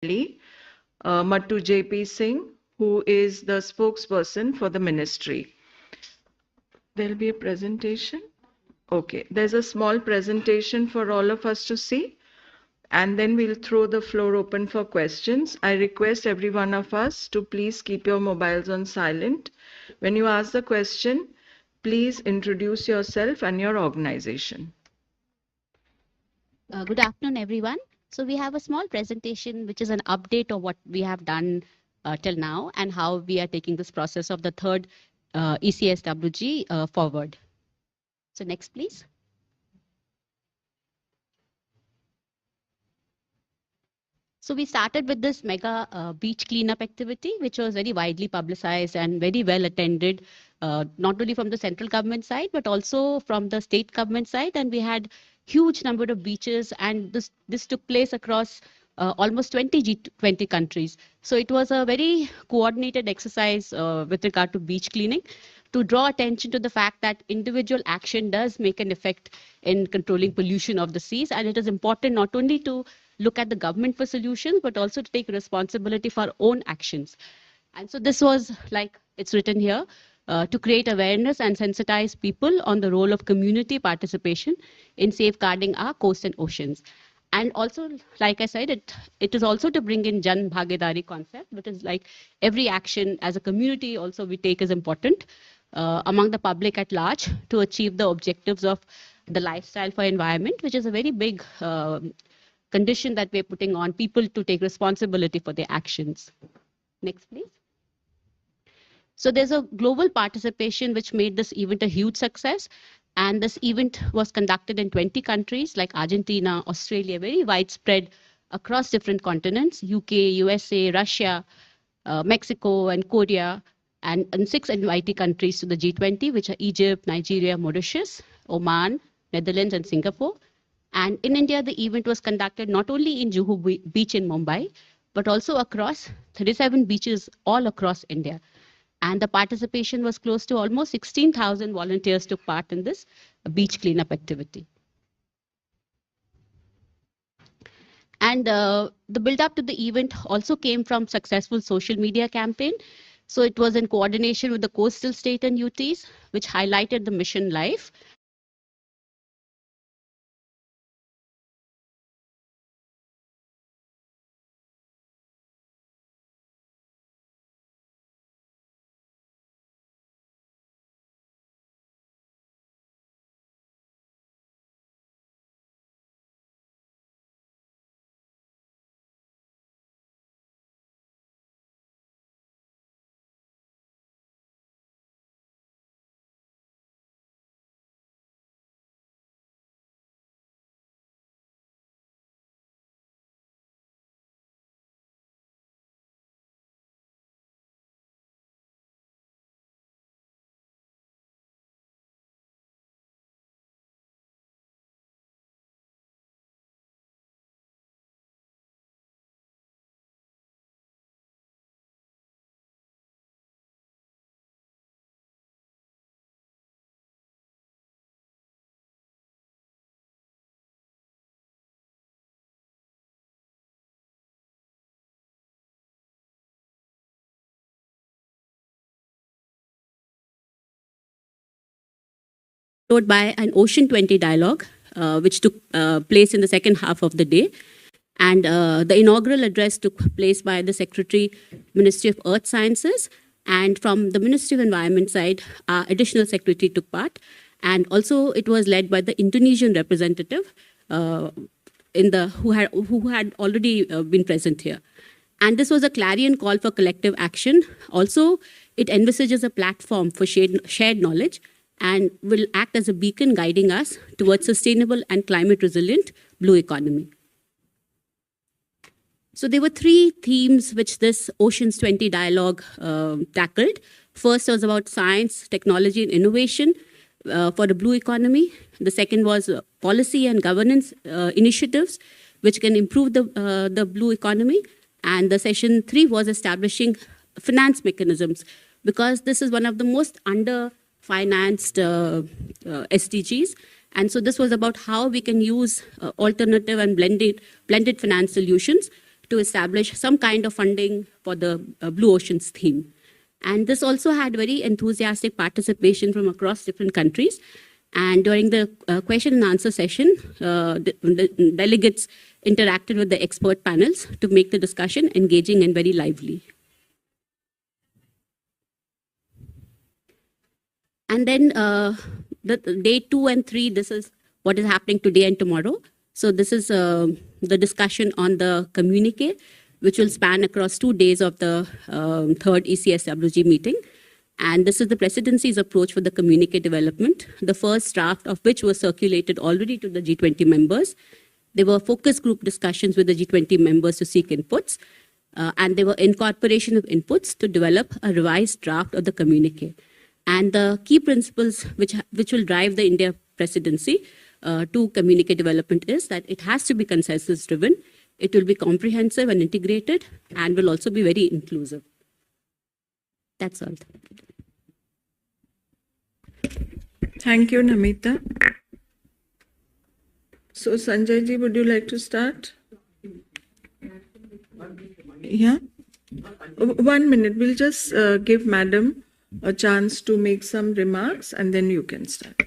Mattu JP Singh, who is the spokesperson for the ministry. There'll be a presentation. Okay, there's a small presentation for all of us to see, and then we'll throw the floor open for questions. I request every one of us to please keep your mobiles on silent. When you ask the question, please introduce yourself and your organization. Good afternoon, everyone. So we have a small presentation, which is an update of what we have done till now and how we are taking this process of the third ECSWG forward. So next, please. So we started with this mega beach cleanup activity, which was very widely publicized and very well attended, not only from the central government side, but also from the state government side. And we had huge number of beaches, and this took place across almost 20 G20 countries. So it was a very coordinated exercise with regard to beach cleaning, to draw attention to the fact that individual action does make an effect in controlling pollution of the seas. And it is important not only to look at the government for solutions, but also to take responsibility for our own actions. And so this was, like it's written here, to create awareness and sensitize people on the role of community participation in safeguarding our coasts and oceans. And also, like I said, it is also to bring in Jan Bhagidari concept, which is like every action as a community also we take is important among the public at large to achieve the objectives of the lifestyle for environment, which is a very big condition that we're putting on people to take responsibility for their actions. Next, please. So there's a global participation which made this event a huge success. And this event was conducted in 20 countries like Argentina, Australia, very widespread across different continents, UK, USA, Russia, Mexico, and Korea, and 6 invitee countries to the G20, which are Egypt, Nigeria, Mauritius, Oman, Netherlands, and Singapore. And in India, the event was conducted not only in Juhu Beach in Mumbai, but also across 37 beaches all across India. And the participation was close to almost 16,000 volunteers took part in this beach cleanup activity. And the build-up to the event also came from successful social media campaign. So it was in coordination with the coastal state and UTs, which highlighted the mission life. By an Ocean 20 dialogue, which took place in the second half of the day. And the inaugural address took place by the Secretary, Ministry of Earth Sciences. And from the Ministry of Environment side, our additional secretary took part. And also it was led by the Indonesian representative who had already been present here. And this was a clarion call for collective action. Also, it envisages a platform for shared knowledge and will act as a beacon guiding us towards sustainable and climate resilient blue economy. So there were 3 themes which this Oceans 20 dialogue tackled. First was about science, technology, and innovation for the blue economy. The second was policy and governance initiatives which can improve the blue economy. And the session 3 was establishing finance mechanisms, because this is one of the most under-financed SDGs. And so this was about how we can use alternative and blended finance solutions to establish some kind of funding for the Blue Oceans theme. And this also had very enthusiastic participation from across different countries. And during the question and answer session, the delegates interacted with the expert panels to make the discussion engaging and very lively. And then the day 2 and 3, this is what is happening today and tomorrow. So this is the discussion on the communique, which will span across 2 days of the third ECSWG meeting. And this is the presidency's approach for the communique development, the first draft of which was circulated already to the G20 members. There were focus group discussions with the G20 members to seek inputs, and there were incorporation of inputs to develop a revised draft of the communique. And the key principles which will drive the India presidency to communique development is that it has to be consensus driven, it will be comprehensive and integrated, and will also be very inclusive. That's all. Thank you, Namita. So, Sanjay ji, would you like to start? Yeah? 1 minute. We'll just give Madam a chance to make some remarks and then you can start.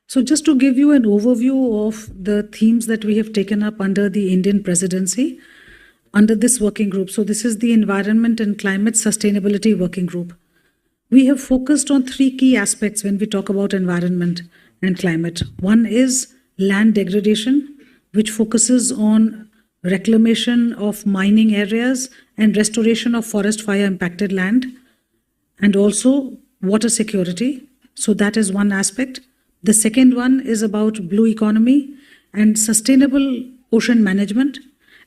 So just to give you an overview of the themes that we have taken up under the Indian presidency, under this working group. So this is the Environment and Climate Sustainability Working Group. We have focused on 3 key aspects when we talk about environment and climate. One is land degradation, which focuses on reclamation of mining areas and restoration of forest fire impacted land, and also water security. So that is one aspect. The second one is about blue economy and sustainable ocean management.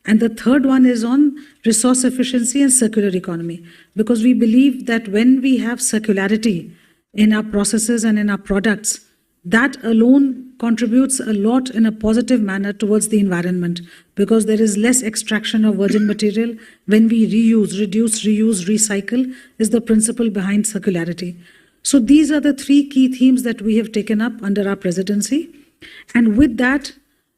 And the third one is on resource efficiency and circular economy, because we believe that when we have circularity in our processes and in our products, that alone contributes a lot in a positive manner towards the environment, because there is less extraction of virgin material when we reuse, reduce, reuse, recycle is the principle behind circularity. So these are the 3 key themes that we have taken up under our presidency. And with that,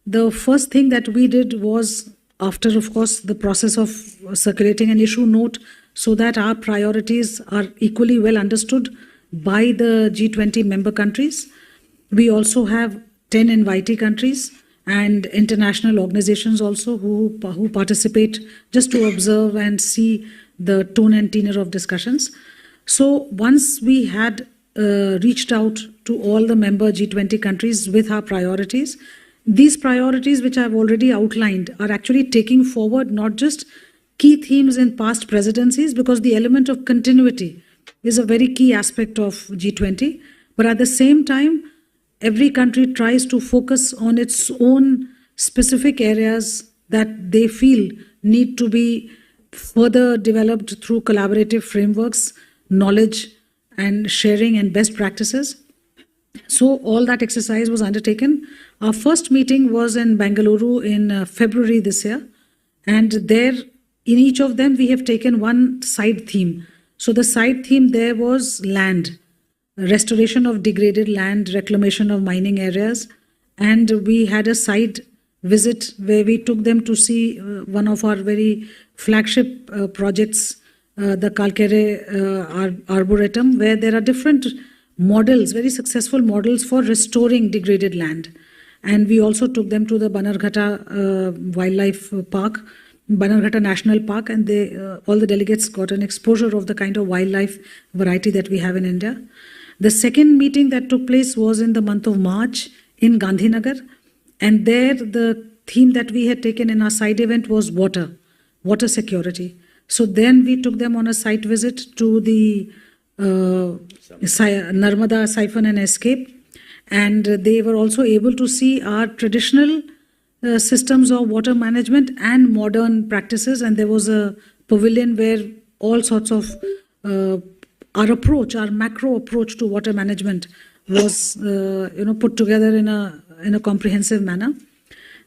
the first thing that we did was, after, of course, the process of circulating an issue note so that our priorities are equally well understood by the G20 member countries. We also have 10 invitee countries and international organizations also who participate just to observe and see the tone and tenor of discussions. So once we had reached out to all the member G20 countries with our priorities, these priorities, which I've already outlined, are actually taking forward not just key themes in past presidencies, because the element of continuity is a very key aspect of G20, but at the same time, every country tries to focus on its own specific areas that they feel need to be further developed through collaborative frameworks, knowledge and sharing and best practices. So all that exercise was undertaken. Our first meeting was in Bengaluru in February this year. And there, in each of them, we have taken one side theme. So the side theme there was land, restoration of degraded land, reclamation of mining areas. And we had a side visit where we took them to see one of our very flagship projects, the Kalkere Arboretum, where there are different models, very successful models for restoring degraded land. And we also took them to the Bannerghatta Wildlife Park, Bannerghatta National Park, and they all the delegates got an exposure of the kind of wildlife variety that we have in India. The second meeting that took place was in the month of March in Gandhinagar, and there the theme that we had taken in our side event was water security. So then we took them on a site visit to the Narmada Siphon and Escape, and they were also able to see our traditional systems of water management and modern practices. And there was a pavilion where all sorts of our approach, our macro approach to water management was put together in a comprehensive manner.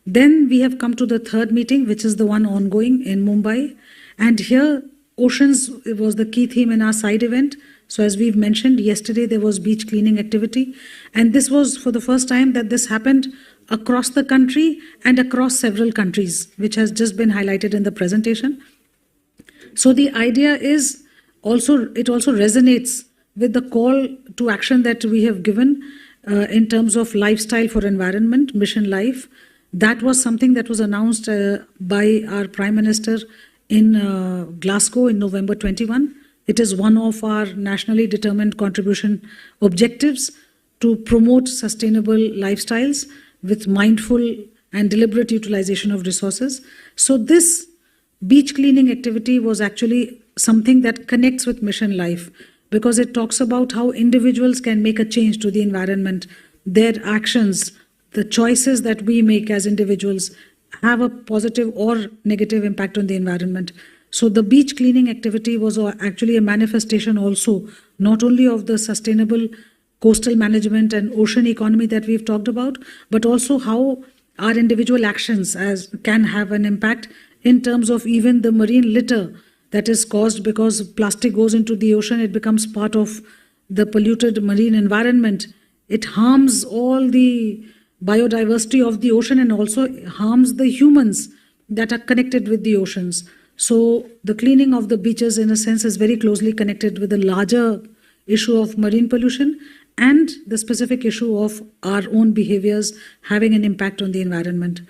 Then we have come to the third meeting, which is the one ongoing in Mumbai. And here, oceans was the key theme in our side event. So as we've mentioned, yesterday there was beach cleaning activity. And this was for the first time that this happened across the country and across several countries, which has just been highlighted in the presentation. So the idea is it also resonates with the call to action that we have given in terms of lifestyle for environment, Mission Life. That was something that was announced by our Prime Minister in Glasgow in November 21. It is one of our nationally determined contribution objectives to promote sustainable lifestyles with mindful and deliberate utilization of resources. So this beach cleaning activity was actually something that connects with Mission Life, because it talks about how individuals can make a change to the environment. Their actions, the choices that we make as individuals have a positive or negative impact on the environment. So the beach cleaning activity was actually a manifestation also, not only of the sustainable coastal management and ocean economy that we've talked about, but also how our individual actions can have an impact in terms of even the marine litter that is caused because plastic goes into the ocean. It becomes part of the polluted marine environment. It harms all the biodiversity of the ocean and also harms the humans that are connected with the oceans. So the cleaning of the beaches, in a sense, is very closely connected with the larger issue of marine pollution and the specific issue of our own behaviors having an impact on the environment.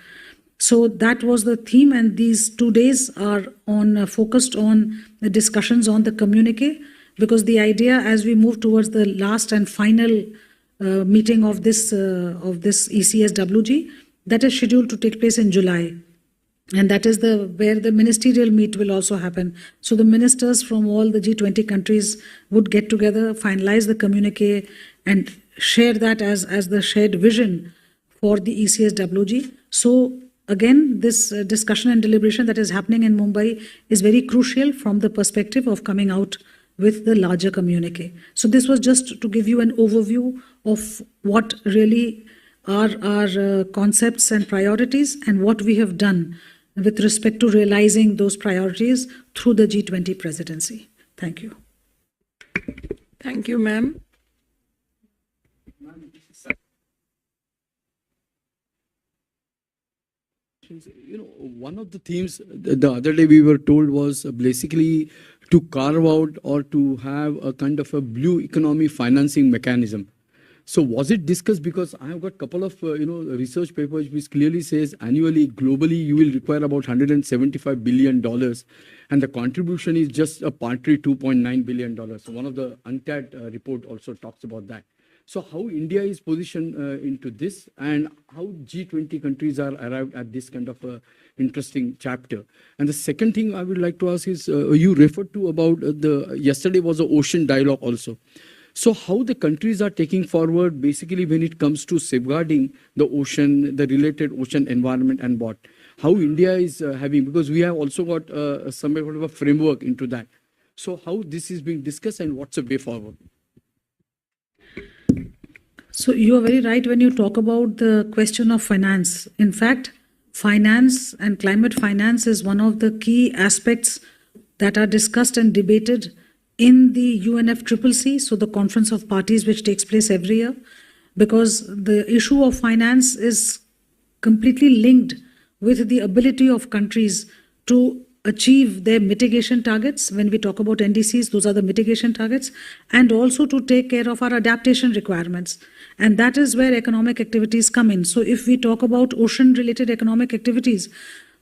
So that was the theme, and these 2 days are focused on the discussions on the communique, because the idea, as we move towards the last and final meeting of this ECSWG, that is scheduled to take place in July. And that is where the ministerial meet will also happen. So the ministers from all the G20 countries would get together, finalize the communique, and share that as the shared vision for the ECSWG. So again, this discussion and deliberation that is happening in Mumbai is very crucial from the perspective of coming out with the larger communique. So this was just to give you an overview of what really are our concepts and priorities and what we have done with respect to realizing those priorities through the G20 presidency. Thank you. Thank you, ma'am. You know, one of the themes the other day we were told was basically to carve out or to have a kind of a blue economy financing mechanism. So was it discussed? Because I have got a couple of research papers which clearly says annually globally you will require about $175 billion, and the contribution is just a paltry $2.9 billion. So one of the UNCTAD report also talks about that. So how India is positioned into this, and how G20 countries are arrived at this kind of a interesting chapter. And the second thing I would like to ask is, you referred to about yesterday was an ocean dialogue also. So how the countries are taking forward basically when it comes to safeguarding the ocean, the related ocean environment and what? How India is having, because we have also got some sort of a framework into that. So how this is being discussed and what's the way forward? So you are very right when you talk about the question of finance. In fact, finance and climate finance is one of the key aspects that are discussed and debated in the UNFCCC, so the Conference of Parties which takes place every year, because the issue of finance is completely linked with the ability of countries to achieve their mitigation targets. When we talk about NDCs, those are the mitigation targets, and also to take care of our adaptation requirements. And that is where economic activities come in. So if we talk about ocean-related economic activities,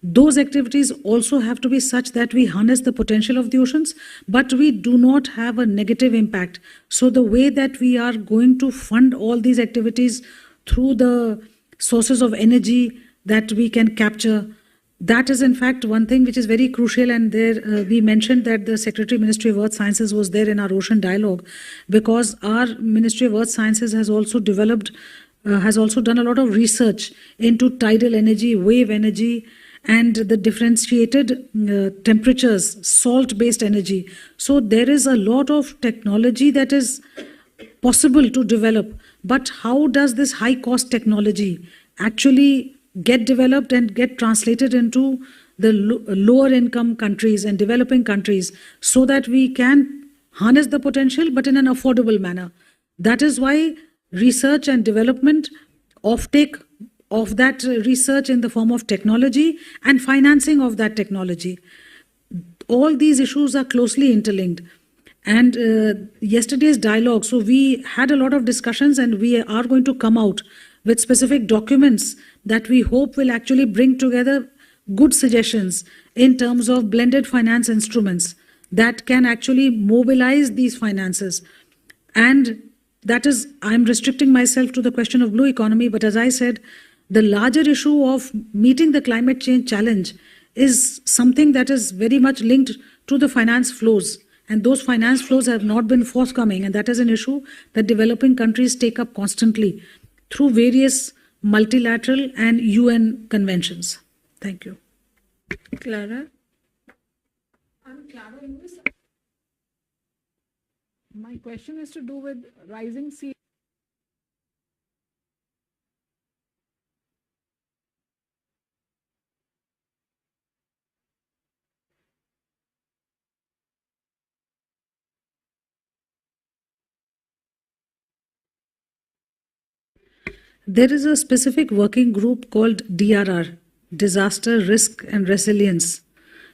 those activities also have to be such that we harness the potential of the oceans, but we do not have a negative impact. So the way that we are going to fund all these activities through the sources of energy that we can capture, that is in fact one thing which is very crucial. And there we mentioned that the Secretary Ministry of Earth Sciences was there in our ocean dialogue, because our Ministry of Earth Sciences has also developed, has also done a lot of research into tidal energy, wave energy, and the differentiated temperatures, salt-based energy. So there is a lot of technology that is possible to develop. But how does this high-cost technology actually get developed and get translated into the lower-income countries and developing countries so that we can harness the potential, but in an affordable manner? That is why research and development, offtake of that research in the form of technology and financing of that technology. All these issues are closely interlinked. And yesterday's dialogue, so we had a lot of discussions, and we are going to come out with specific documents that we hope will actually bring together good suggestions in terms of blended finance instruments that can actually mobilize these finances. And that is, I'm restricting myself to the question of blue economy, but as I said, the larger issue of meeting the climate change challenge is something that is very much linked to the finance flows. And those finance flows have not been forthcoming. And that is an issue that developing countries take up constantly through various multilateral and UN conventions. Thank you. Clara? I'm Clara Lewis. My question is to do with rising sea. There is a specific working group called DRR, Disaster Risk and Resilience.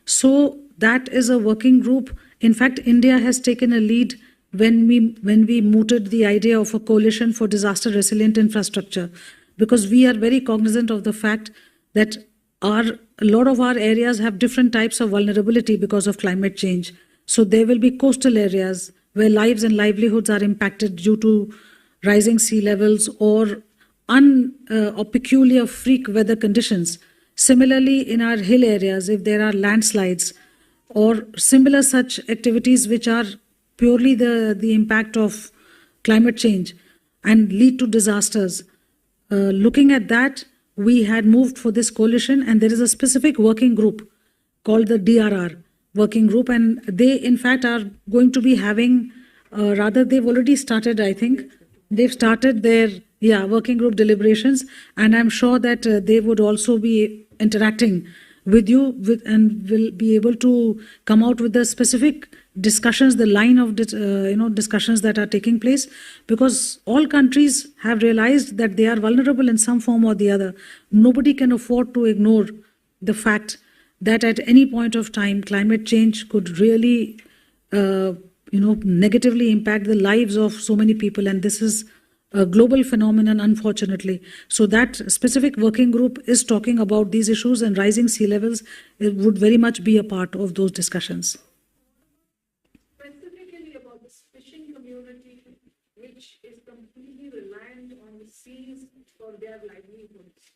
So that is a working group. In fact, India has taken a lead when we mooted the idea of a coalition for disaster resilient infrastructure, because we are very cognizant of the fact that a lot of our areas have different types of vulnerability because of climate change. So there will be coastal areas where lives and livelihoods are impacted due to rising sea levels or peculiar freak weather conditions. Similarly, in our hill areas, if there are landslides or similar such activities which are purely the impact of climate change and lead to disasters, looking at that, we had moved for this coalition, and there is a specific working group called the DRR working group, and they in fact are going to be having, they've already started, I think, they've started their working group deliberations, and I'm sure that they would also be interacting with you and will be able to come out with the specific discussions, the line of discussions that are taking place, because all countries have realized that they are vulnerable in some form or the other. Nobody can afford to ignore the fact that at any point of time, climate change could really negatively impact the lives of so many people, and this is a global phenomenon, unfortunately. So that specific working group is talking about these issues, and rising sea levels would very much be a part of those discussions. Specifically about this fishing community, which is completely reliant on the seas for their livelihoods.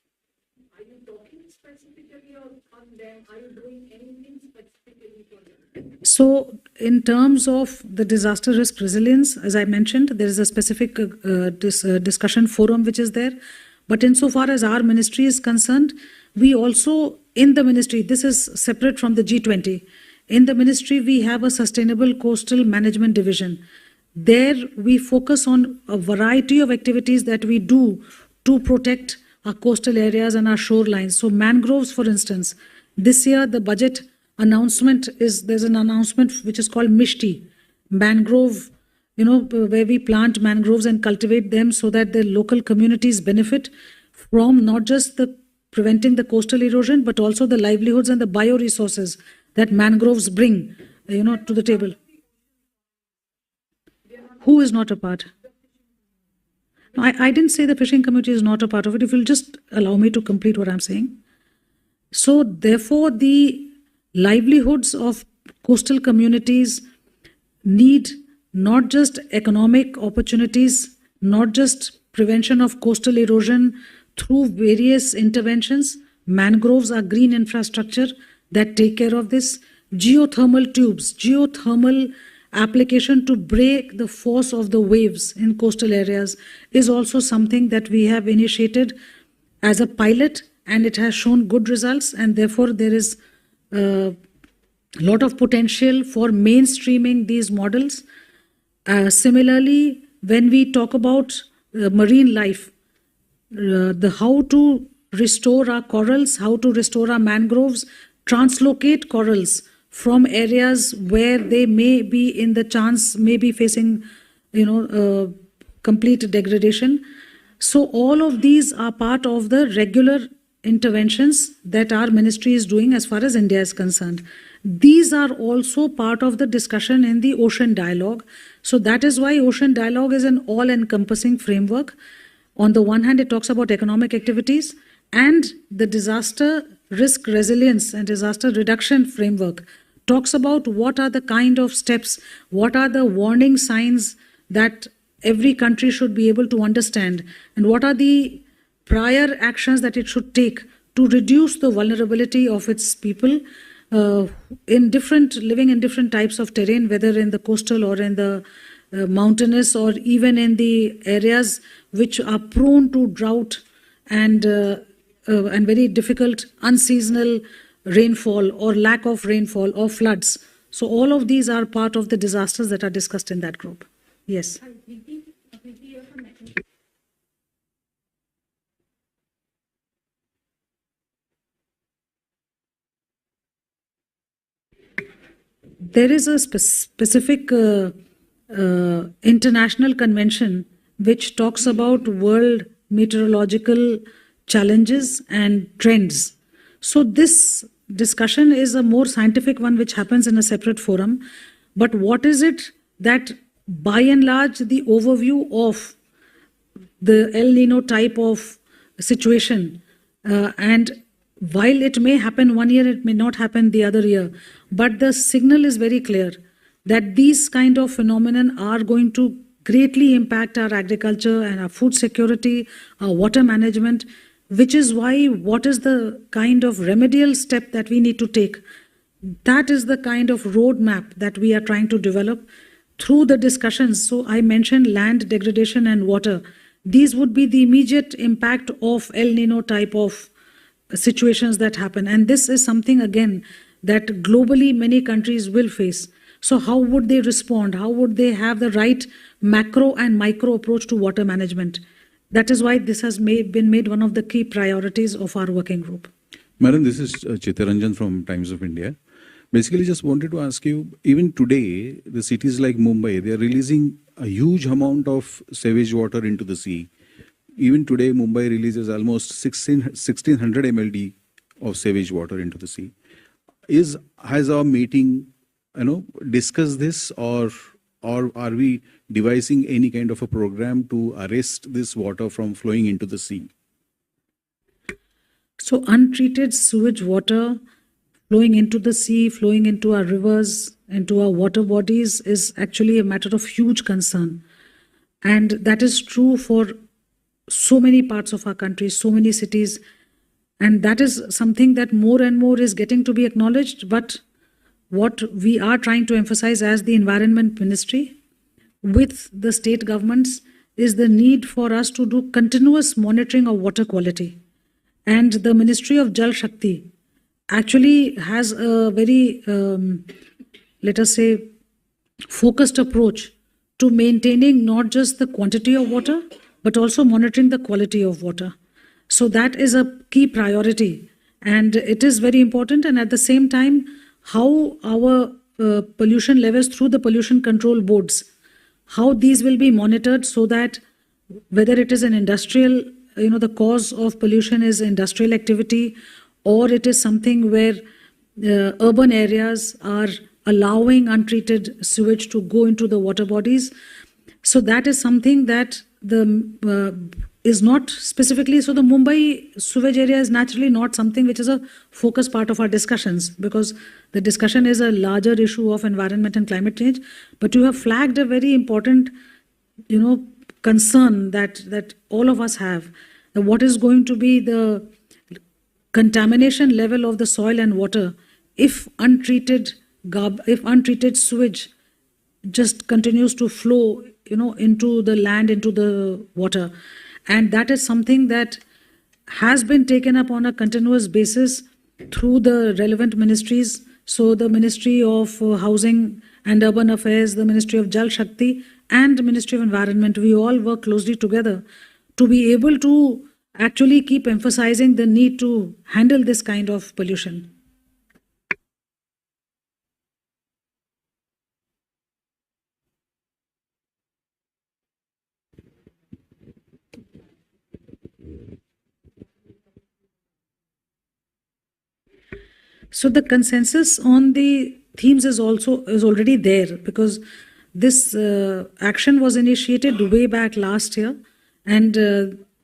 Are you talking specifically on them? Are you doing anything specifically for them? So in terms of the disaster risk resilience, as I mentioned, there is a specific discussion forum which is there. But insofar as our ministry is concerned, we also, in the ministry, this is separate from the G20. In the ministry, we have a sustainable coastal management division. There we focus on a variety of activities that we do to protect our coastal areas and our shorelines. So mangroves, for instance, this year the budget announcement there's an announcement which is called Mishti, mangrove, where we plant mangroves and cultivate them so that the local communities benefit from not just preventing the coastal erosion, but also the livelihoods and the bioresources that mangroves bring, to the table. Who is not a part? No, I didn't say the fishing community is not a part of it. If you'll just allow me to complete what I'm saying. So therefore, the livelihoods of coastal communities need not just economic opportunities, not just prevention of coastal erosion through various interventions. Mangroves are green infrastructure that take care of this. Geothermal tubes, geothermal application to break the force of the waves in coastal areas is also something that we have initiated as a pilot, and it has shown good results, and therefore there is a lot of potential for mainstreaming these models. Similarly, when we talk about marine life, how to restore our corals, how to restore our mangroves, translocate corals from areas where they may be facing, complete degradation. So all of these are part of the regular interventions that our ministry is doing as far as India is concerned. These are also part of the discussion in the Ocean Dialogue. So that is why Ocean Dialogue is an all-encompassing framework. On the one hand, it talks about economic activities, and the disaster risk resilience and disaster reduction framework talks about what are the kind of steps, what are the warning signs that every country should be able to understand, and what are the prior actions that it should take to reduce the vulnerability of its people living in different types of terrain, whether in the coastal or in the mountainous, or even in the areas which are prone to drought and very difficult unseasonal rainfall or lack of rainfall or floods. So all of these are part of the disasters that are discussed in that group. Yes. There is a specific international convention which talks about world meteorological challenges and trends. So this discussion is a more scientific one which happens in a separate forum. But what is it that by and large the overview of the El Nino type of situation, and while it may happen one year, it may not happen the other year, but the signal is very clear that these kind of phenomenon are going to greatly impact our agriculture and our food security, our water management, which is why what is the kind of remedial step that we need to take? That is the kind of roadmap that we are trying to develop through the discussions. So I mentioned land degradation and water. These would be the immediate impact of El Nino type of situations that happen. And this is something, again, that globally many countries will face. So how would they respond? How would they have the right macro and micro approach to water management? That is why this has been made one of the key priorities of our working group. Madam, this is Chitharanjan from Times of India. Basically, just wanted to ask you, even today, the cities like Mumbai, they are releasing a huge amount of sewage water into the sea. Even today, Mumbai releases almost 1600 mld of sewage water into the sea. Has our meeting, discussed this, or are we devising any kind of a program to arrest this water from flowing into the sea? So untreated sewage water flowing into the sea, flowing into our rivers, into our water bodies is actually a matter of huge concern. And that is true for so many parts of our country, so many cities. And that is something that more and more is getting to be acknowledged. But what we are trying to emphasize as the Environment Ministry with the state governments is the need for us to do continuous monitoring of water quality. And the Ministry of Jal Shakti actually has a very, let us say, focused approach to maintaining not just the quantity of water, but also monitoring the quality of water. So that is a key priority. And it is very important. And at the same time, how our pollution levels through the pollution control boards, how these will be monitored so that whether it is an industrial, the cause of pollution is industrial activity, or it is something where urban areas are allowing untreated sewage to go into the water bodies. So that is something that is not specifically, so the Mumbai sewage area is naturally not something which is a focus part of our discussions, because the discussion is a larger issue of environment and climate change. But you have flagged a very important, concern that all of us have. What is going to be the contamination level of the soil and water if untreated sewage just continues to flow, into the land, into the water. And that is something that has been taken up on a continuous basis through the relevant ministries. So the Ministry of Housing and Urban Affairs, the Ministry of Jal Shakti, and the Ministry of Environment, we all work closely together to be able to actually keep emphasizing the need to handle this kind of pollution. So the consensus on the themes is already there, because this action was initiated way back last year, and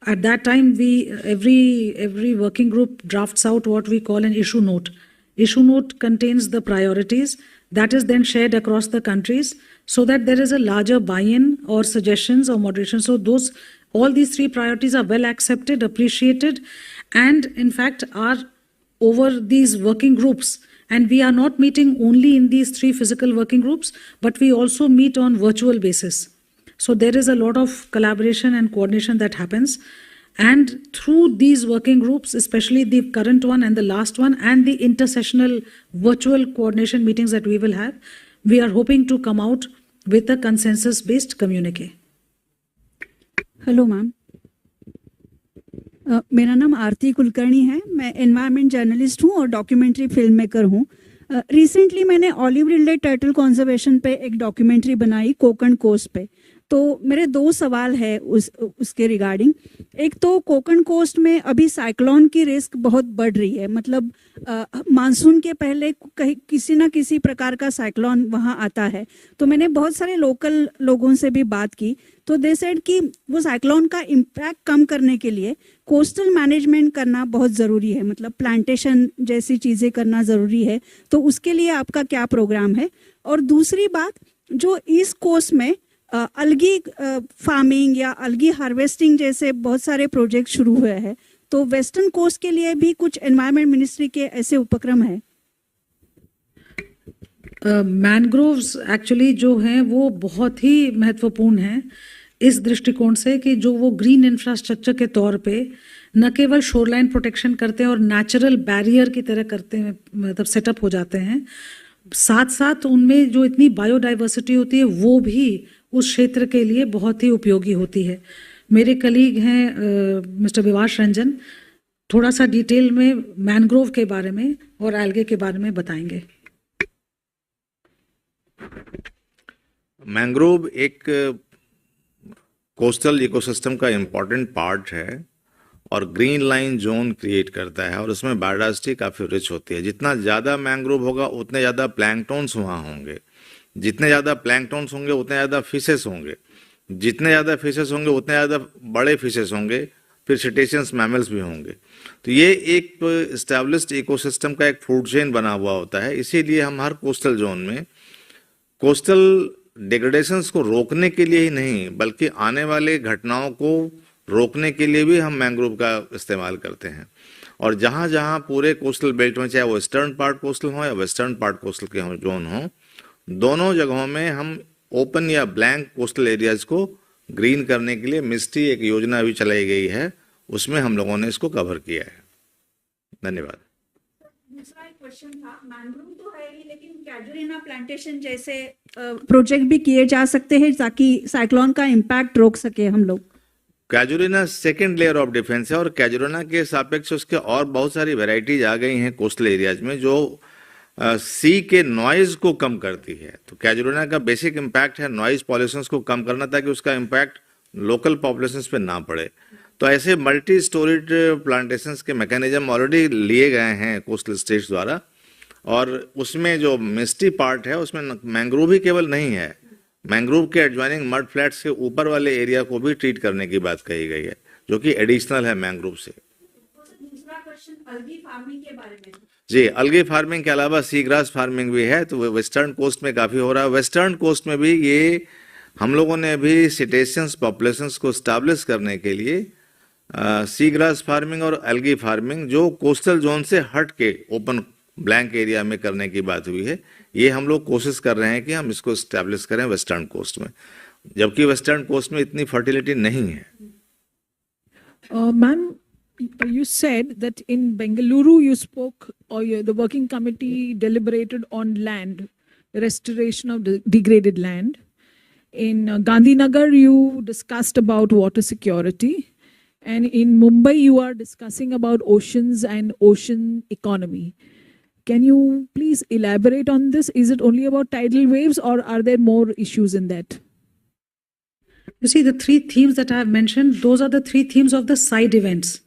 at that time every working group drafts out what we call an issue note. Issue note contains the priorities that is then shared across the countries, so that there is a larger buy-in or suggestions or moderation. So all these three priorities are well accepted, appreciated, and in fact are over these working groups. And we are not meeting only in these three physical working groups, but we also meet on virtual basis. So there is a lot of collaboration and coordination that happens. And through these working groups, especially the current one and the last one, and the intersessional virtual coordination meetings that we will have, we are hoping to come out with a consensus-based communique. Hello ma'am, मेरा नाम आरती कुलकर्णी है। मैं environment journalist हूँ और documentary film maker हूँ। Recently मैंने olive Ridley turtle conservation पे एक डॉक्यूमेंट्री बनाई कोकण कोस्ट पे। तो मेरे दो सवाल है उसके रिगार्डिंग। एक तो कोकण कोस्ट में अभी साइक्लोन की रिस्क बहुत बढ़ रही है, मतलब मानसून के पहले किसी ना किसी प्रकार का साइक्लोन वहाँ आता है। तो मैंने बहुत सारे लोकल लोगों से भी बात की, तो दे सेड कि वो साइक्लोन का इम्पैक्ट कम करने के लिए कोस्टल मैनेजमेंट करना बहुत ज़रूरी है, मतलब प्लांटेशन जैसी चीज़ें करना ज़रूरी है। तो उसके लिए आपका क्या प्रोग्राम है? और दूसरी बात, जो ईस्ट कोस्ट में अलगी फार्मिंग या अलगी हार्वेस्टिंग जैसे बहुत सारे प्रोजेक्ट शुरू हुए हैं, तो वेस्टर्न कोस्ट के लिए भी कुछ एनवायरनमेंट मिनिस्ट्री के ऐसे उपक्रम है? मैनग्रोव्स एक्चुअली जो हैं वो बहुत ही महत्वपूर्ण हैं इस दृष्टिकोण से कि जो वो ग्रीन इंफ्रास्ट्रक्चर के तौर पे न केवल शोरलाइन प्रोटेक्शन करते हैं और नेचुरल बैरियर की तरह करते हैं, मतलब सेटअप हो जाते हैं, साथ साथ उनमें जो इतनी बायोडाइवर्सिटी होती है वो भी उस क्षेत्र के लिए बहुत ही उपयोगी होती है। मेरे कलीग हैं मिस्टर विवास रंजन, थोड़ा सा डिटेल में मैनग्रोव के बारे में और एल्गे के बारे में बताएंगे। मैंग्रोव एक कोस्टल इकोसिस्टम का इम्पॉर्टेंट पार्ट है और ग्रीन लाइन जोन क्रिएट करता है, और उसमें बायोडाइवर्सिटी काफ़ी रिच होती है। जितना ज़्यादा मैंग्रोव होगा उतने ज़्यादा प्लैंकटॉन्स वहाँ होंगे, जितने ज़्यादा प्लैंकटॉन्स होंगे उतने ज़्यादा फिशेस होंगे, जितने ज़्यादा फिशेस होंगे उतने ज़्यादा बड़े फिशेस होंगे, फिर सिटेशियंस मैमल्स भी होंगे। तो ये एक इस्टेब्लिश्ड इकोसिस्टम का एक फूड चेन बना हुआ होता है। इसीलिए हम हर कोस्टल जोन में कोस्टल डिग्रेडेशंस को रोकने के लिए ही नहीं, बल्कि आने वाले घटनाओं को रोकने के लिए भी हम मैंग्रोव का इस्तेमाल करते हैं। और जहाँ जहाँ पूरे कोस्टल बेल्ट में, चाहे वो ईस्टर्न पार्ट कोस्टल हो या वेस्टर्न पार्ट कोस्टल के जोन हो, दोनों जगहों में हम ओपन या ब्लैंक कोस्टल एरियाज को ग्रीन करने के लिए मिस्टी एक योजना अभी चलाई गई है, उसमें हम लोगों ने इसको कवर किया है। धन्यवाद। दूसरा एक क्वेश्चन था, मैंग्रोव तो है ही, लेकिन कैजुरिना प्लांटेशन जैसे प्रोजेक्ट भी किए जा सकते हैं ताकि साइक्लोन का इम्पैक्ट रोक सके हम लोग? कैजुरिना सेकेंड लेयर ऑफ डिफेंस है, और कैजुरिना के सापेक्ष उसके और बहुत सारी वेराइटीज आ गई हैं कोस्टल एरियाज में जो सी के नॉइज को कम करती है। तो कैजुरिना का बेसिक इम्पैक्ट है नॉइज पॉल्यूशंस को कम करना, ताकि उसका इम्पैक्ट लोकल पॉपुलेशंस पे ना पड़े। तो ऐसे मल्टी स्टोरीड प्लांटेशंस के मैकेनिज्म ऑलरेडी लिए गए हैं कोस्टल स्टेट्स द्वारा, और उसमें जो मिस्टी पार्ट है उसमें मैंग्रोव ही केवल नहीं है, मैंग्रोव के एडजॉइनिंग मड फ्लैट्स के ऊपर वाले एरिया को भी ट्रीट करने की बात कही गई है, जो कि एडिशनल है मैंग्रोव से। दूसरा क्वेश्चन अलगी फार्मिंग के बारे में। जी, अलगी फार्मिंग के अलावा सी ग्रास फार्मिंग भी है, तो वेस्टर्न कोस्ट में काफ़ी हो रहा है। वेस्टर्न कोस्ट में भी ये हम लोगों ने अभी सिटेशियंस पॉपुलेशंस को स्टैब्लिश करने के लिए सी ग्रास फार्मिंग और अलगी फार्मिंग जो कोस्टल जोन से हट के ओपन ब्लैंक एरिया में करने की बात हुई है, ये हम लोग कोशिश कर रहे हैं कि हम इसको स्टैब्लिश करें वेस्टर्न कोस्ट में, जबकि वेस्टर्न कोस्ट में इतनी फर्टिलिटी नहीं है। Ma'am, you said that in Bengaluru you spoke, or the working committee deliberated on land, restoration of degraded land. In Gandhinagar you discussed about water security, and in Mumbai you are discussing about oceans and ocean economy. Can you please elaborate on this? Is it only about tidal waves, or are there more issues in that? You see, the three themes that I have mentioned, those are the three themes of the side events.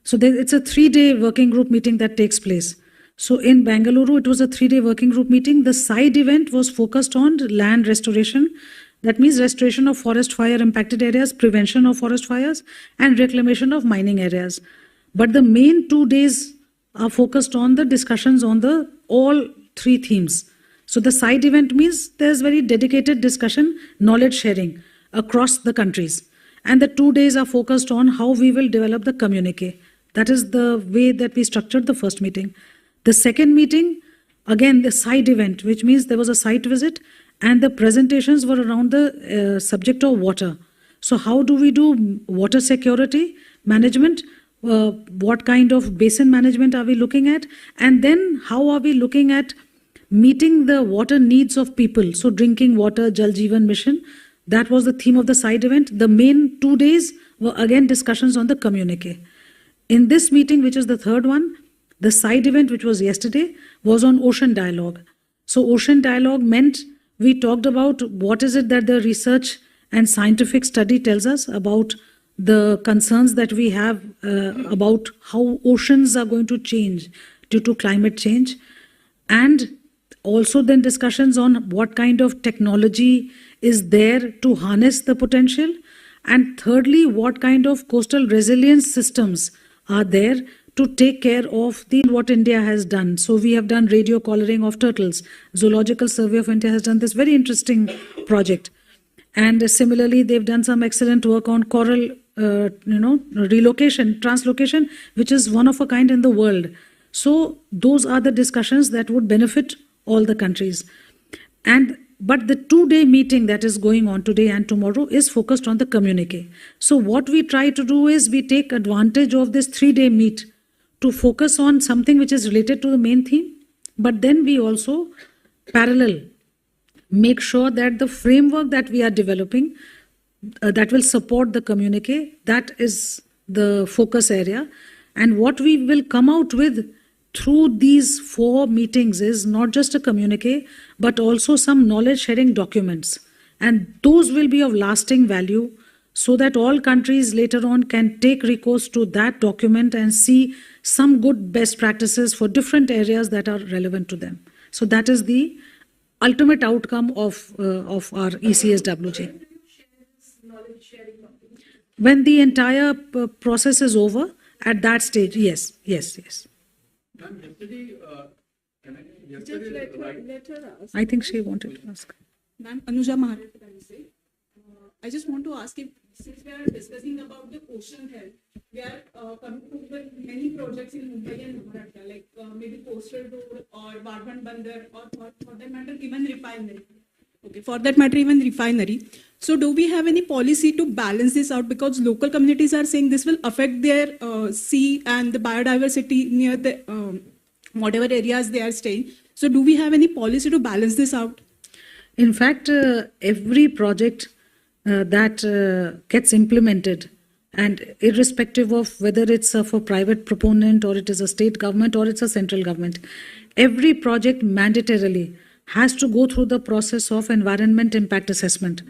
So it's a 3-day working group meeting that takes place. So in Bangalore, it was a 3-day working group meeting. The side event was focused on land restoration. That means restoration of forest fire impacted areas, prevention of forest fires, and reclamation of mining areas. But the main 2 days are focused on the discussions on the all 3 themes. So the side event means there's very dedicated discussion, knowledge sharing across the countries. And the 2 days are focused on how we will develop the communique. That is the way that we structured the first meeting. The second meeting, again, the side event, which means there was a site visit and the presentations were around the subject of water. So how do we do water security management? What kind of basin management are we looking at? And then how are we looking at meeting the water needs of people? So drinking water, Jal Jeevan Mission, that was the theme of the side event. The main 2 days were again discussions on the communique. In this meeting, which is the third one, the side event, which was yesterday, was on ocean dialogue. So ocean dialogue meant we talked about what is it that the research and scientific study tells us about the concerns that we have about how oceans are going to change due to climate change. And also then discussions on what kind of technology is there to harness the potential. And thirdly, what kind of coastal resilience systems are there to take care of what India has done. So we have done radio collaring of turtles. Zoological Survey of India has done this very interesting project. And similarly, they've done some excellent work on coral, relocation, translocation, which is one of a kind in the world. So those are the discussions that would benefit all the countries. But the 2-day meeting that is going on today and tomorrow is focused on the communique. So what we try to do is we take advantage of this 3-day meet to focus on something which is related to the main theme, but then we also parallel make sure that the framework that we are developing that will support the communique, that is the focus area. And what we will come out with through these 4 meetings is not just a communique, but also some knowledge sharing documents. And those will be of lasting value so that all countries later on can take recourse to that document and see some good best practices for different areas that are relevant to them. So that is the ultimate outcome of our ECSWG. When the entire process is over, at that stage, yes. Yesterday, Let her ask. I think she wanted to ask. Ma'am, Anuja Maharashtra. I just want to ask if, since we are discussing about the ocean health, we are coming with many projects in Mumbai and Maharashtra, like maybe coastal road or Vadhavan Bandar, or for that matter, even refinery. Okay, for that matter, even refinery. So do we have any policy to balance this out? Because local communities are saying this will affect their sea and the biodiversity near the whatever areas they are staying. So do we have any policy to balance this out? In fact, every project that gets implemented, and irrespective of whether it's for private proponent or it is a state government or it's a central government, every project mandatorily has to go through the process of environment impact assessment.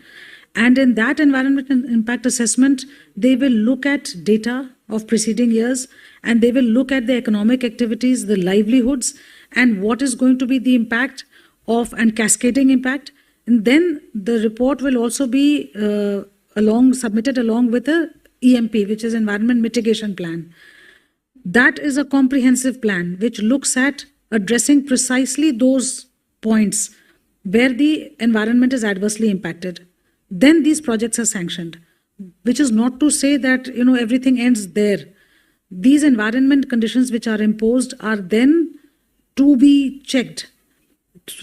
And in that environment impact assessment, they will look at data of preceding years, and they will look at the economic activities, the livelihoods, and what is going to be the impact of and cascading impact. And then the report will also be submitted along with a EMP, which is Environment Mitigation Plan. That is a comprehensive plan which looks at addressing precisely those points where the environment is adversely impacted. Then these projects are sanctioned, which is not to say that everything ends there. These environment conditions which are imposed are then to be checked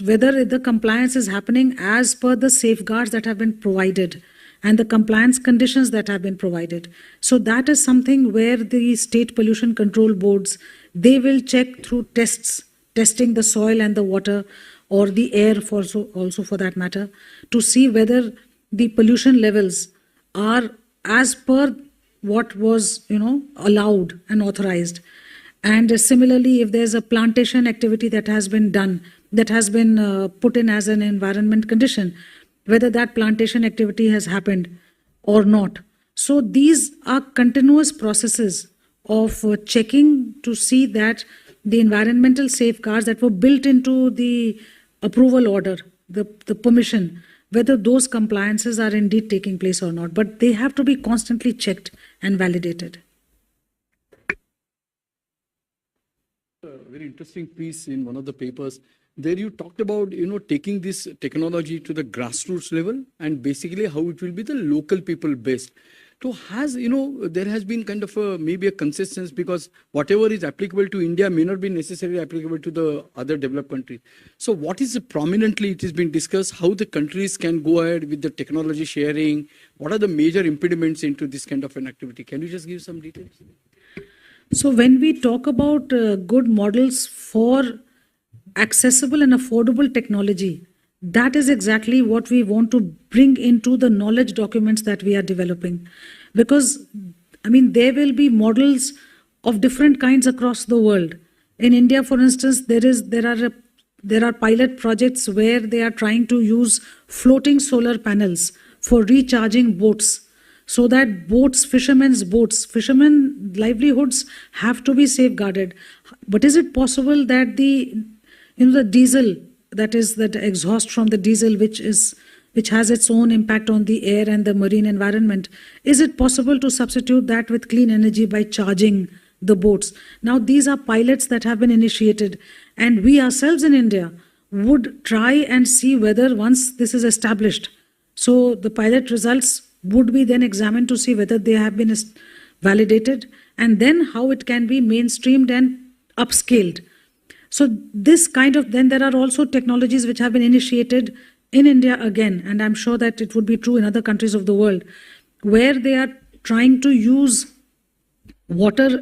whether the compliance is happening as per the safeguards that have been provided and the compliance conditions that have been provided. So that is something where the state pollution control boards, they will check through testing the soil and the water or the air also for that matter, to see whether the pollution levels are as per what was allowed and authorized. And similarly, if there's a plantation activity that has been done, that has been put in as an environment condition, whether that plantation activity has happened or not. So these are continuous processes of checking to see that the environmental safeguards that were built into the approval order, the permission, whether those compliances are indeed taking place or not. But they have to be constantly checked and validated. A very interesting piece in one of the papers. There you talked about, taking this technology to the grassroots level and basically how it will be the local people based. So there has been kind of maybe a consistency, because whatever is applicable to India may not be necessarily applicable to the other developed countries. So what is prominently it has been discussed, how the countries can go ahead with the technology sharing? What are the major impediments into this kind of an activity? Can you just give some details? So when we talk about good models for accessible and affordable technology, that is exactly what we want to bring into the knowledge documents that we are developing. Because, there will be models of different kinds across the world. In India, for instance, there are pilot projects where they are trying to use floating solar panels for recharging boats, so that fishermen's livelihoods have to be safeguarded. But is it possible that the diesel, that exhaust from the diesel, which has its own impact on the air and the marine environment, is it possible to substitute that with clean energy by charging the boats? Now, these are pilots that have been initiated, and we ourselves in India would try and see whether, once this is established, so the pilot results would be then examined to see whether they have been validated, and then how it can be mainstreamed and upscaled. So then there are also technologies which have been initiated in India again, and I'm sure that it would be true in other countries of the world, where they are trying to use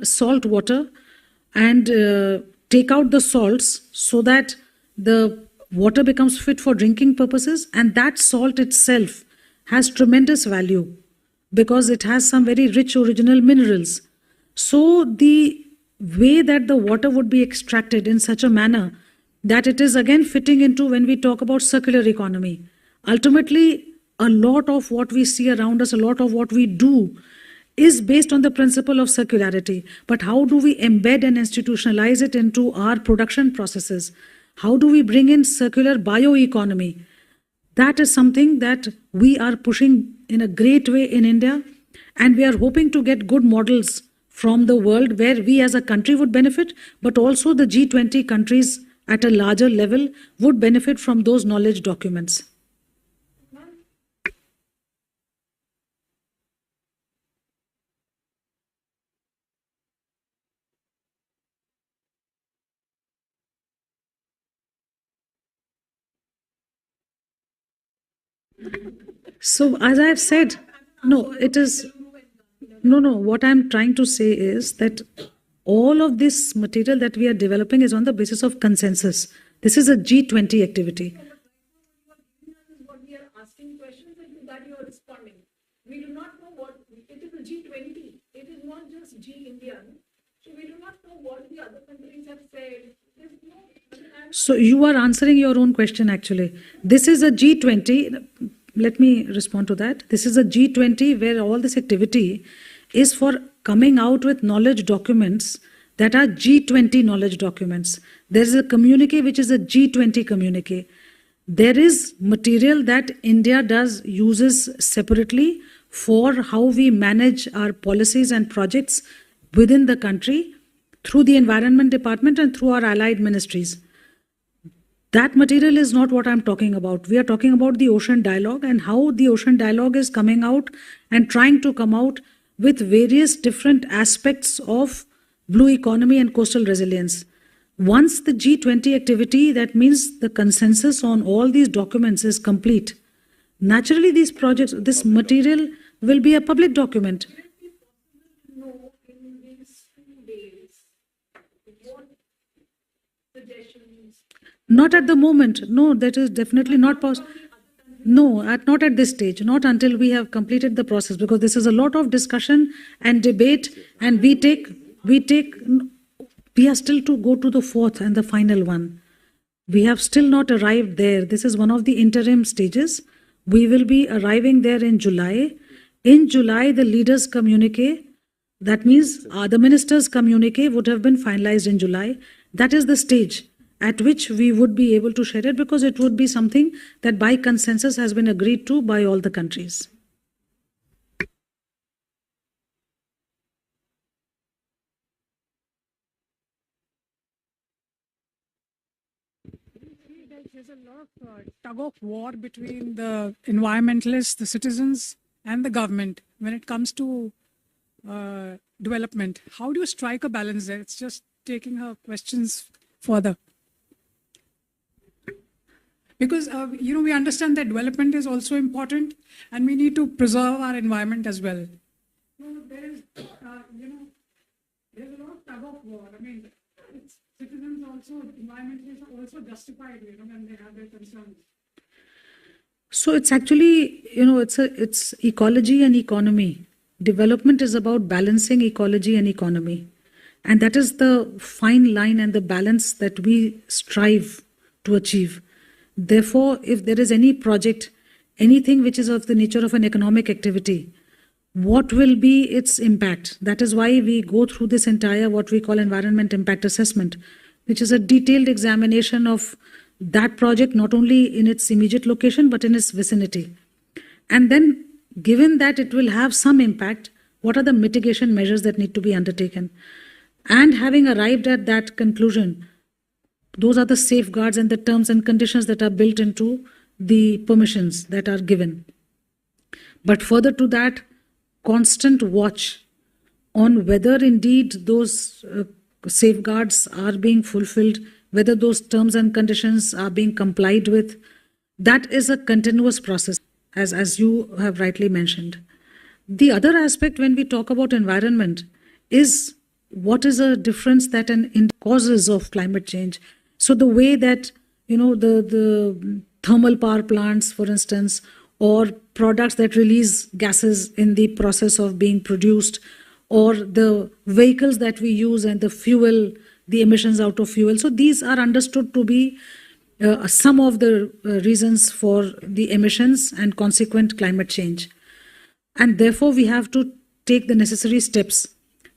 salt water, and take out the salts so that the water becomes fit for drinking purposes, and that salt itself has tremendous value because it has some very rich original minerals. So the way that the water would be extracted in such a manner that it is again fitting into when we talk about circular economy. Ultimately, a lot of what we see around us, a lot of what we do is based on the principle of circularity. But how do we embed and institutionalize it into our production processes? How do we bring in circular bioeconomy? That is something that we are pushing in a great way in India, and we are hoping to get good models from the world where we as a country would benefit, but also the G20 countries at a larger level would benefit from those knowledge documents. So as I have said, what I'm trying to say is that all of this material that we are developing is on the basis of consensus. This is a G20 activity. What we are asking questions, and to that you are responding. We do not know what it is. A G20. It is not just G India. So we do not know what the other countries have said. So you are answering your own question actually. This is a G20. Let me respond to that. This is a G20 where all this activity is for coming out with knowledge documents that are G20 knowledge documents. There is a communique which is a G20 communique. There is material that India uses separately for how we manage our policies and projects within the country through the Environment Department and through our allied ministries. That material is not what I'm talking about. We are talking about the Ocean Dialogue and how the Ocean Dialogue is coming out and trying to come out with various different aspects of blue economy and coastal resilience. Once the G20 activity, that means the consensus on all these documents is complete, naturally these projects, this material will be a public document. No, in these 2 days, what suggestions? Not at the moment. No, that is definitely not possible. No, not at this stage, not until we have completed the process, because this is a lot of discussion and debate, and we are still to go to the 4th and the final one. We have still not arrived there. This is one of the interim stages. We will be arriving there in July. In July, the leaders' communique, that means the ministers' communique would have been finalized in July. that is the stage at which we would be able to share it, because it would be something that by consensus has been agreed to by all the countries. There's a lot of tug of war between the environmentalists, the citizens, and the government when it comes to development. How do you strike a balance there? It's just taking her questions further. Because, we understand that development is also important and we need to preserve our environment as well. So there is, there's a lot of tug of war. I mean, citizens also, environmentalists are also justified, when they have their concerns. So it's actually, it's ecology and economy. Development is about balancing ecology and economy. And that is the fine line and the balance that we strive to achieve. Therefore, if there is any project, anything which is of the nature of an economic activity, what will be its impact? That is why we go through this entire what we call environment impact assessment, which is a detailed examination of that project, not only in its immediate location, but in its vicinity. And then, given that it will have some impact, what are the mitigation measures that need to be undertaken? And having arrived at that conclusion, those are the safeguards and the terms and conditions that are built into the permissions that are given. But further to that, constant watch on whether indeed those safeguards are being fulfilled, whether those terms and conditions are being complied with. That is a continuous process, as you have rightly mentioned. The other aspect when we talk about environment is what is a difference that in causes of climate change. So the way that, the thermal power plants, for instance, or products that release gases in the process of being produced, or the vehicles that we use and the fuel, the emissions out of fuel. So these are understood to be some of the reasons for the emissions and consequent climate change. And therefore, we have to take the necessary steps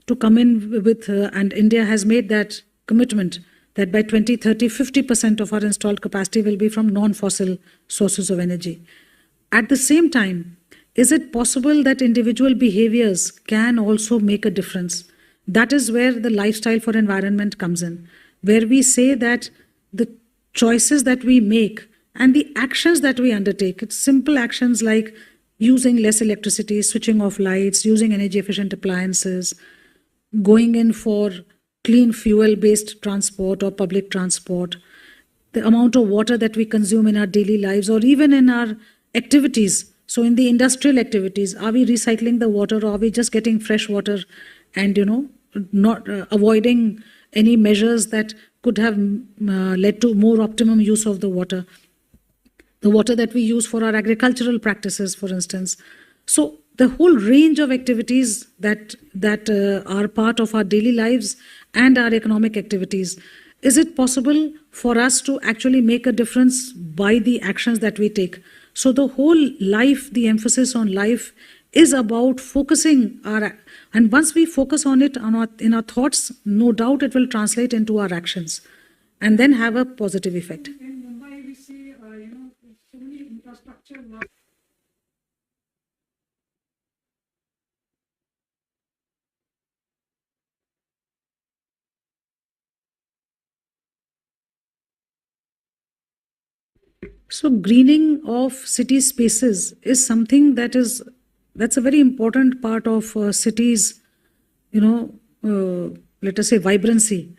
to come in with, and India has made that commitment that by 2030, 50% of our installed capacity will be from non-fossil sources of energy. At the same time, is it possible that individual behaviors can also make a difference? That is where the lifestyle for environment comes in, where we say that the choices that we make and the actions that we undertake, it's simple actions like using less electricity, switching off lights, using energy efficient appliances, going in for clean fuel-based transport or public transport, the amount of water that we consume in our daily lives or even in our activities. So in the industrial activities, are we recycling the water or are we just getting fresh water and, not avoiding any measures that could have led to more optimum use of the water that we use for our agricultural practices, for instance. So the whole range of activities that are part of our daily lives and our economic activities, is it possible for us to actually make a difference by the actions that we take? So the whole life, the emphasis on life is about focusing and once we focus on it in our thoughts, no doubt it will translate into our actions and then have a positive effect. In Mumbai, we see, so many infrastructure work. So greening of city spaces is something that's a very important part of cities, let us say vibrancy.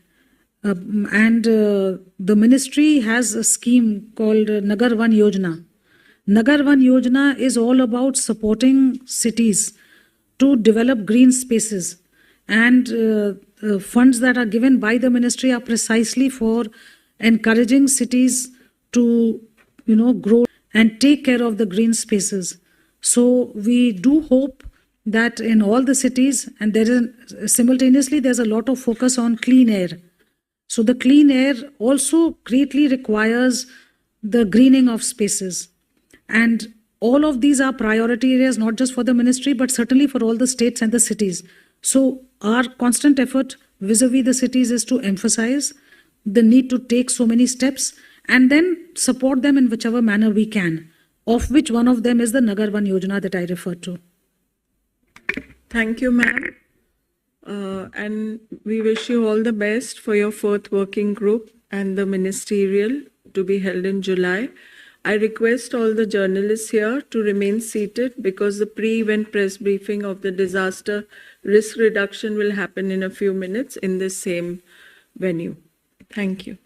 And the ministry has a scheme called Nagar Van Yojana. Nagar Van Yojana is all about supporting cities to develop green spaces. And funds that are given by the ministry are precisely for encouraging cities to grow and take care of the green spaces. So we do hope that in all the cities, and simultaneously there's a lot of focus on clean air. So the clean air also greatly requires the greening of spaces. And all of these are priority areas, not just for the ministry, but certainly for all the states and the cities. So our constant effort vis-a-vis the cities is to emphasize the need to take so many steps, and then support them in whichever manner we can, of which one of them is the Nagar Van Yojana that I referred to. Thank you, ma'am. And we wish you all the best for your 4th working group and the ministerial to be held in July. I request all the journalists here to remain seated because the pre-event press briefing of the disaster risk reduction will happen in a few minutes in the same venue. Thank you.